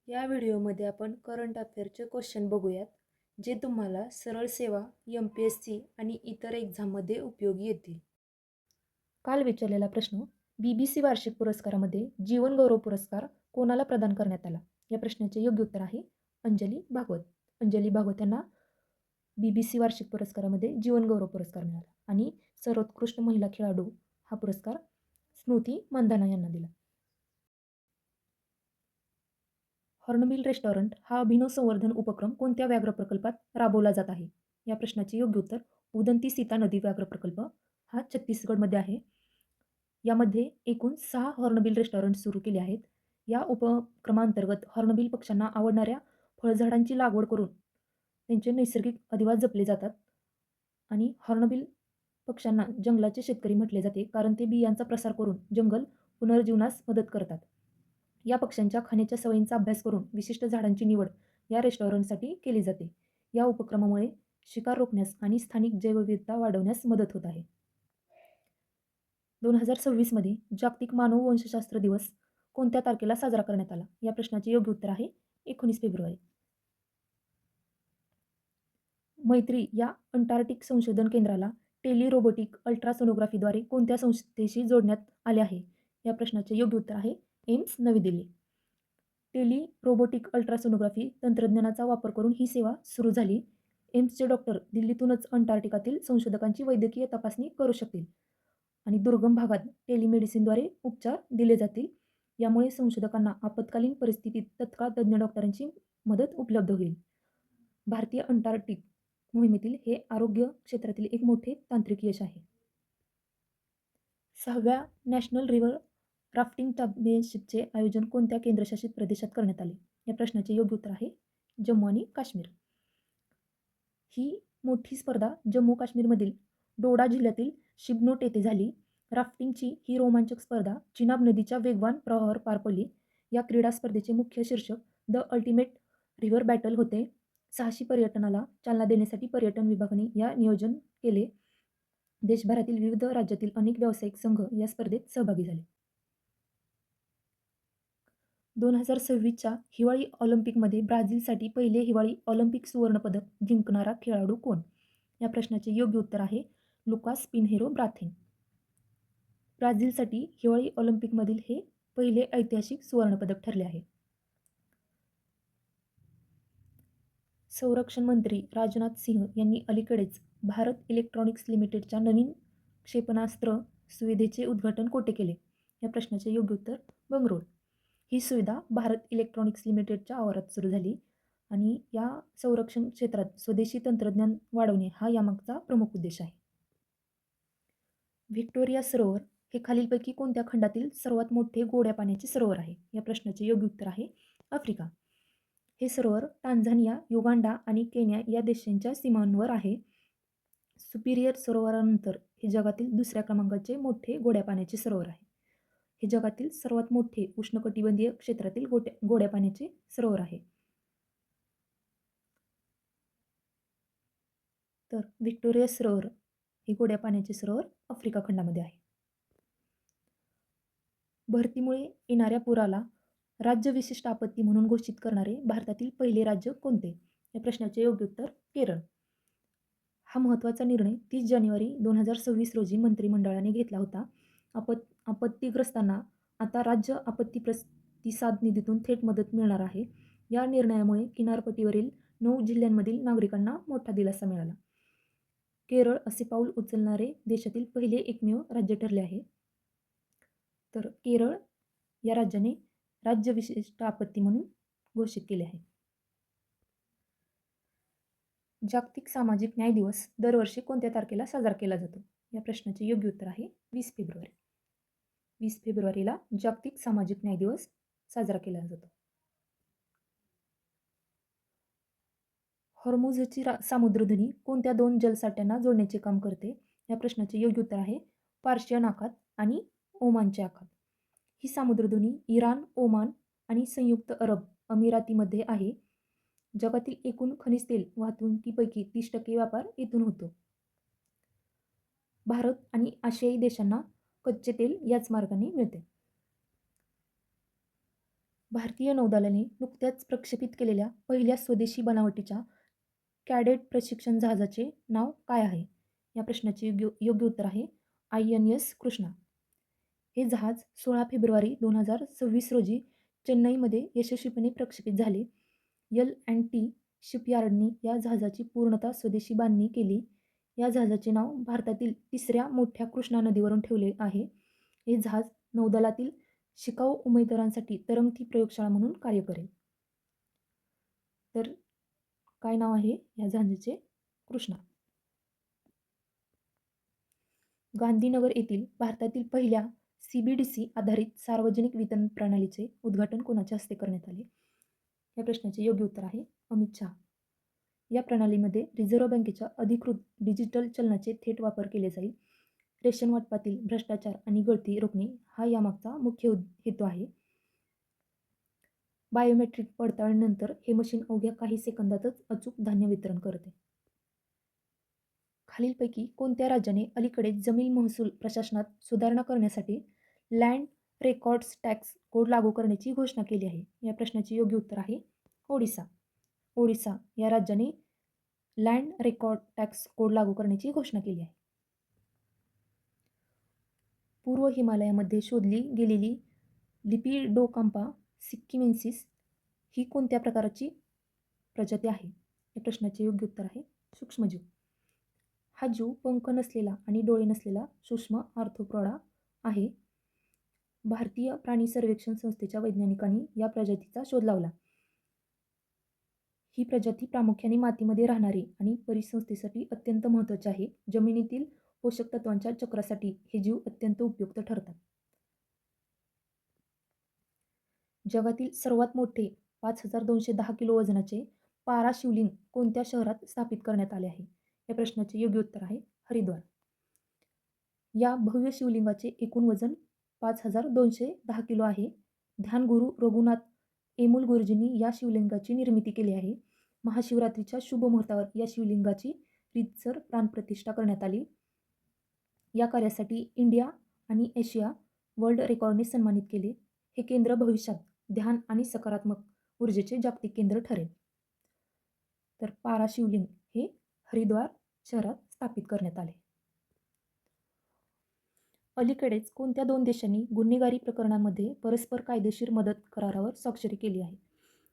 या व्हिडिओमध्ये आपण करंट अफेअरचे क्वेश्चन बघूयात, जे तुम्हाला सरळ सेवा, MPSC आणि इतर एक्झाममध्ये उपयोगी येतील. काल विचारलेला प्रश्न, BBC वार्षिक पुरस्कारामध्ये जीवन गौरव पुरस्कार कोणाला प्रदान करण्यात आला? या प्रश्नाचे योग्य उत्तर आहे अंजली भागवत. अंजली भागवत यांना BBC वार्षिक पुरस्कारामध्ये जीवन गौरव पुरस्कार मिळाला आणि सर्वोत्कृष्ट महिला खेळाडू हा पुरस्कार स्मृती मंधाना यांना दिला. हॉर्नबिल रेस्टॉरंट हा अभिनव संवर्धन उपक्रम कोणत्या व्याघ्र प्रकल्पात राबवला जात आहे? या प्रश्नाचे योग्य उत्तर उदंती सीता नदी व्याघ्र प्रकल्प हा छत्तीसगडमध्ये आहे. यामध्ये एकूण 6 हॉर्नबिल रेस्टॉरंट सुरू केले आहेत. या उपक्रमांतर्गत हॉर्नबिल पक्ष्यांना आवडणाऱ्या फळझाडांची लागवड करून त्यांचे नैसर्गिक अधिवास जपले जातात आणि हॉर्नबिल पक्ष्यांना जंगलाचे शेतकरी म्हटले जाते, कारण ते बियांचा प्रसार करून जंगल पुनर्जीवनास मदत करतात. या पक्ष्यांच्या खाण्याच्या सवयींचा अभ्यास करून विशिष्ट झाडांची निवड या रेस्टॉरंटसाठी केली जाते. या उपक्रमामुळे शिकार रोखण्यास आणि स्थानिक जैवविविधता वाढवण्यास मदत होत आहे. 2026 मध्ये जागतिक मानववंशशास्त्र दिवस कोणत्या तारखेला साजरा करण्यात आला? या प्रश्नाचे योग्य उत्तर आहे 19 फेब्रुवारी. मैत्री या अंटार्क्टिक संशोधन केंद्राला टेली रोबोटिक अल्ट्रासोनोग्राफीद्वारे कोणत्या संस्थेशी जोडण्यात आले आहे? या प्रश्नाचे योग्य उत्तर आहे एम्स नवी दिल्ली. टेली रोबोटिक अल्ट्रासोनोग्राफी तंत्रज्ञानाचा वापर करून ही सेवा सुरू झाली. एम्सचे डॉक्टर दिल्लीतूनच अंटार्क्टिकातील संशोधकांची वैद्यकीय तपासणी करू शकतील आणि दुर्गम भागात टेलिमेडिसिनद्वारे उपचार दिले जातील. यामुळे संशोधकांना आपत्कालीन परिस्थितीत तत्काळ तज्ज्ञ डॉक्टरांची मदत उपलब्ध होईल. भारतीय अंटार्क्टिक मोहिमेतील हे आरोग्य क्षेत्रातील एक मोठे तांत्रिक यश आहे. 6व्या नॅशनल रिव्हर राफ्टिंग चॅम्पियनशिपचे आयोजन कोणत्या केंद्रशासित प्रदेशात करण्यात आले? या प्रश्नाचे योग्य उत्तर आहे जम्मू आणि काश्मीर. ही मोठी स्पर्धा जम्मू काश्मीरमधील डोडा जिल्ह्यातील शिबनोट येथे झाली. राफ्टिंगची ही रोमांचक स्पर्धा चिनाब नदीच्या वेगवान प्रवाहावर पार पडली. या क्रीडा स्पर्धेचे मुख्य शीर्षक द अल्टिमेट रिव्हर बॅटल होते. साहसी पर्यटनाला चालना देण्यासाठी पर्यटन विभागाने या नियोजन केले. देशभरातील विविध राज्यातील अनेक व्यावसायिक संघ या स्पर्धेत सहभागी झाले. 2026च्या हिवाळी ऑलिम्पिकमध्ये ब्राझीलसाठी पहिले हिवाळी ऑलिम्पिक सुवर्णपदक जिंकणारा खेळाडू कोण? या प्रश्नाचे योग्य उत्तर आहे लुकास पिन्हेरो ब्राथेन. ब्राझीलसाठी हिवाळी ऑलिम्पिकमधील हे पहिले ऐतिहासिक सुवर्णपदक ठरले आहे. संरक्षण मंत्री राजनाथ सिंह यांनी अलीकडेच भारत इलेक्ट्रॉनिक्स लिमिटेडच्या नवीन क्षेपणास्त्र सुविधेचे उद्घाटन कोठे केले? या प्रश्नाचे योग्य उत्तर बंगळुरू. ही सुविधा भारत इलेक्ट्रॉनिक्स लिमिटेडच्या आवारात सुरू झाली आणि या संरक्षण क्षेत्रात स्वदेशी तंत्रज्ञान वाढवणे हा यामागचा प्रमुख उद्देश आहे. व्हिक्टोरिया सरोवर हे खालीलपैकी कोणत्या खंडातील सर्वात मोठे गोड्या पाण्याचे सरोवर आहे? या प्रश्नाचे योग्य उत्तर आहे आफ्रिका. हे सरोवर टांझानिया, युगांडा आणि केन्या या देशांच्या सीमांवर आहे. सुपिरियर सरोवरानंतर हे जगातील दुसऱ्या क्रमांकाचे मोठे गोड्या पाण्याचे सरोवर आहे. हे जगातील सर्वात मोठे उष्णकटिबंधीय क्षेत्रातील गोड्या पाण्याचे सरोवर आहे. तर व्हिक्टोरिया सरोवर हे गोड्या पाण्याचे सरोवर आफ्रिका खंडामध्ये आहे. भरतीमुळे येणाऱ्या पुराला राज्य विशिष्ट आपत्ती म्हणून घोषित करणारे भारतातील पहिले राज्य कोणते? या प्रश्नाचे योग्य उत्तर केरळ. हा महत्त्वाचा निर्णय 30 जानेवारी 2026 रोजी मंत्रिमंडळाने घेतला होता. आपत्तीग्रस्तांना आता राज्य आपत्ती प्रतिसाद निधीतून थेट मदत मिळणार आहे. या निर्णयामुळे किनारपट्टीवरील 9 जिल्ह्यांमधील नागरिकांना मोठा दिलासा मिळाला. केरळ असे पाऊल उचलणारे देशातील पहिले एकमेव राज्य ठरले आहे. तर केरळ या राज्याने राज्य विशिष्ट आपत्ती म्हणून घोषित केले आहे. जागतिक सामाजिक न्याय दिवस दरवर्षी कोणत्या तारखेला साजरा केला जातो? या प्रश्नाचे योग्य उत्तर आहे 20 फेब्रुवारी. 20 फेब्रुवारीला जागतिक सामाजिक न्याय दिवस साजरा केला जातो. हॉर्मुझची सामुद्रधुनी कोणत्या 2 जलसाठ्यांना जोडण्याचे काम करते? या प्रश्नाचे योग्य उत्तर आहे पार्शियन आखात आणि ओमानचे आखात. ही सामुद्रधुनी इराण, ओमान आणि संयुक्त अरब अमिरातीमध्ये आहे. जगातील एकूण खनिज तेल वाहतुकीपैकी 30% व्यापार येथून होतो. भारत आणि आशियाई देशांना कच्चे तेल याच मार्गाने मिळते. भारतीय नौदलाने नुकत्याच प्रक्षेपित केलेल्या पहिल्या स्वदेशी बनावटीच्या कॅडेट प्रशिक्षण जहाजाचे नाव काय आहे? या प्रश्नाचे योग्य उत्तर आहे INS कृष्णा. हे जहाज 16 फेब्रुवारी 2026 रोजी चेन्नईमध्ये यशस्वीपणे प्रक्षेपित झाले. L&T शिपयार्डनी या जहाजाची पूर्णतः स्वदेशी बांधणी केली. या जहाजाचे नाव भारतातील तिसऱ्या मोठ्या कृष्णा नदीवरून ठेवले आहे. हे जहाज नौदलातील शिकाऊ उमेदवारांसाठी तरंगती प्रयोगशाळा म्हणून कार्य करेल. तर काय नाव आहे या जहाजाचे? कृष्णा. गांधीनगर येथील भारतातील पहिल्या CBDC आधारित सार्वजनिक वितरण प्रणालीचे उद्घाटन कोणाच्या हस्ते करण्यात आले? या प्रश्नाचे योग्य उत्तर आहे अमित शहा. या प्रणालीमध्ये रिझर्व्ह बँकेच्या अधिकृत डिजिटल चलनाचे थेट वापर केले जाईल. रेशन वाटपातील भ्रष्टाचार आणि गळती रोखणे हा यामागचा मुख्य हेतू आहे. बायोमेट्रिक पडताळणीनंतर हे मशीन अवघ्या काही सेकंदातच अचूक धान्य वितरण करते. खालीलपैकी कोणत्या राज्याने अलीकडेच जमीन महसूल प्रशासनात सुधारणा करण्यासाठी लँड रेकॉर्ड्स टॅक्स कोड लागू करण्याची घोषणा केली आहे? या प्रश्नाचे योग्य उत्तर आहे ओडिसा. ओडिसा या राज्याने लँड रेकॉर्ड टॅक्स कोड लागू करण्याची घोषणा केली आहे. पूर्व हिमालयामध्ये शोधली गेलेली लिपिडोकांपा सिक्किमेन्सिस ही कोणत्या प्रकारची प्रजाती आहे? या प्रश्नाचे योग्य उत्तर आहे सूक्ष्मजीव. हा जीव पंख नसलेला आणि डोळे नसलेला सूक्ष्म आर्थ्रोपोडा आहे. भारतीय प्राणी सर्वेक्षण संस्थेच्या वैज्ञानिकांनी या प्रजातीचा शोध लावला. ही प्रजाती प्रामुख्याने मातीमध्ये राहणारी आणि परिसंस्थेसाठी अत्यंत महत्त्वाची आहे. जमिनीतील पोषक तत्वांच्या चक्रासाठी हे जीव अत्यंत उपयुक्त ठरतात. जगातील सर्वात मोठे 5210 किलो वजनाचे पारा शिवलिंग कोणत्या शहरात स्थापित करण्यात आले आहे? या प्रश्नाचे योग्य उत्तर आहे हरिद्वार. या भव्य शिवलिंगाचे एकूण वजन 5210 किलो आहे. ध्यानगुरू रघुनाथ एमुल गुरुजींनी या शिवलिंगाची निर्मिती केली आहे. महाशिवरात्रीच्या शुभ मुहूर्तावर या शिवलिंगाची रीतसर प्राणप्रतिष्ठा करण्यात आली. या कार्यासाठी इंडिया आणि एशिया वर्ल्ड रेकॉर्डने सन्मानित केले. हे केंद्र भविष्यात ध्यान आणि सकारात्मक ऊर्जेचे जागतिक केंद्र ठरेल. तर पारा शिवलिंग हे हरिद्वार शहरात स्थापित करण्यात आले. अलीकडेच कोणत्या दोन देशांनी गुन्हेगारी प्रकरणांमध्ये परस्पर कायदेशीर मदत करारावर स्वाक्षरी केली आहे?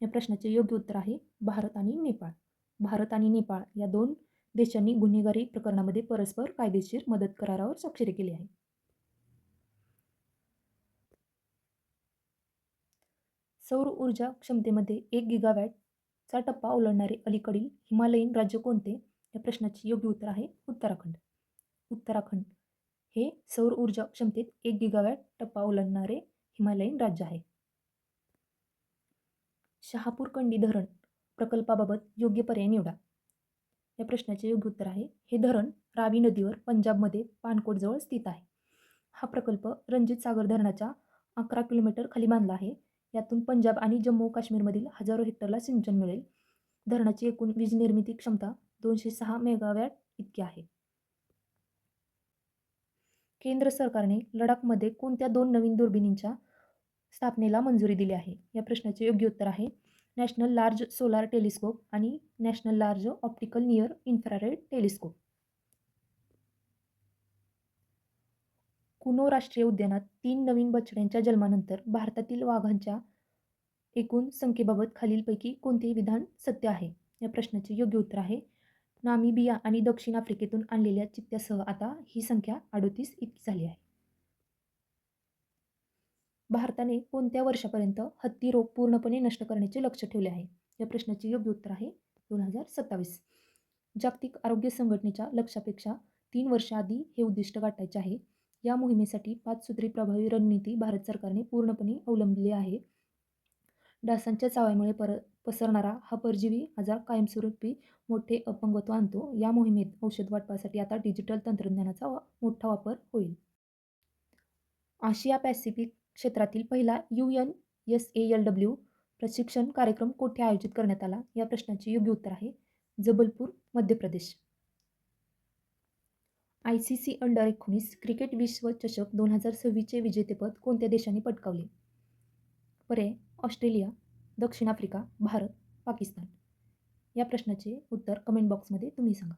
या प्रश्नाचे योग्य उत्तर आहे भारत आणि नेपाळ. भारत आणि नेपाळ या दोन देशांनी गुन्हेगारी प्रकरणामध्ये परस्पर कायदेशीर मदत करारावर स्वाक्षरी केली आहे. सौर ऊर्जा क्षमतेमध्ये 1 गिगावॅटचा टप्पा ओलांडणारे अलीकडील हिमालयीन राज्य कोणते? या प्रश्नाचे योग्य उत्तर आहे उत्तराखंड. उत्तराखंड हे सौर ऊर्जा क्षमतेत 1 गिगावॅट टप्पा ओलांडणारे हिमालयीन राज्य आहे. शहापूर कंडी धरण प्रकल्पाबाबत योग्य पर्याय निवडा. या प्रश्नाचे योग्य उत्तर आहे हे धरण रावी नदीवर पंजाबमध्ये पानकोटजवळ स्थित आहे. हा प्रकल्प रणजित सागर धरणाच्या 11 किलोमीटर खाली बांधला आहे. यातून पंजाब आणि जम्मू काश्मीरमधील हजारो हेक्टरला सिंचन मिळेल. धरणाची एकूण वीज निर्मिती क्षमता 206 मेगावॅट इतकी आहे. केंद्र सरकारने लडाखमध्ये कोणत्या 2 नवीन दुर्बिणींच्या स्थापनेला मंजुरी दिली आहे? या प्रश्नाचे योग्य उत्तर आहे नॅशनल लार्ज सोलार टेलिस्कोप आणि national large optical near infrared telescope. Kuno राष्ट्रीय उद्यानात 3 नवीन बछड्यांच्या जन्मानंतर भारतातील वाघांच्या एकूण संख्येबाबत खालीलपैकी कोणतेही विधान सत्य आहे? या प्रश्नाचे योग्य उत्तर आहे नामिबिया आणि दक्षिण आफ्रिकेतून आणलेल्या चित्त्यासह आता ही संख्या 38 इतकी झाली आहे. भारताने कोणत्या वर्षापर्यंत हत्ती रोग पूर्णपणे नष्ट करण्याचे लक्ष्य ठेवले आहे? या प्रश्नाचे योग्य उत्तर आहे 2027. जागतिक आरोग्य संघटनेच्या लक्ष्यापेक्षा 3 वर्ष आधी हे उद्दिष्ट गाठायचे आहे. या मोहिमेसाठी 5 सूत्री प्रभावी रणनीती भारत सरकारने पूर्णपणे अवलंबली आहे. डासांच्या चाव्यामुळे पसरणारा हा परजीवी आजार कायमस्वरूपी मोठे अपंगत्व आणतो. या मोहिमेत औषध वाटपासाठी आता डिजिटल तंत्रज्ञानाचा मोठा वापर होईल. आशिया पॅसिफिक क्षेत्रातील पहिला UNSALW प्रशिक्षण कार्यक्रम कोठे आयोजित करण्यात आला? या प्रश्नाचे योग्य उत्तर आहे Jabalpur, Madhya Pradesh. ICC under-19 cricket विश्वचषक 2026चे विजेतेपद कोणत्या देशाने पटकावले? पर्याय ऑस्ट्रेलिया, दक्षिण आफ्रिका, भारत, पाकिस्तान. या प्रश्नाचे उत्तर कमेंट बॉक्समध्ये तुम्ही सांगा.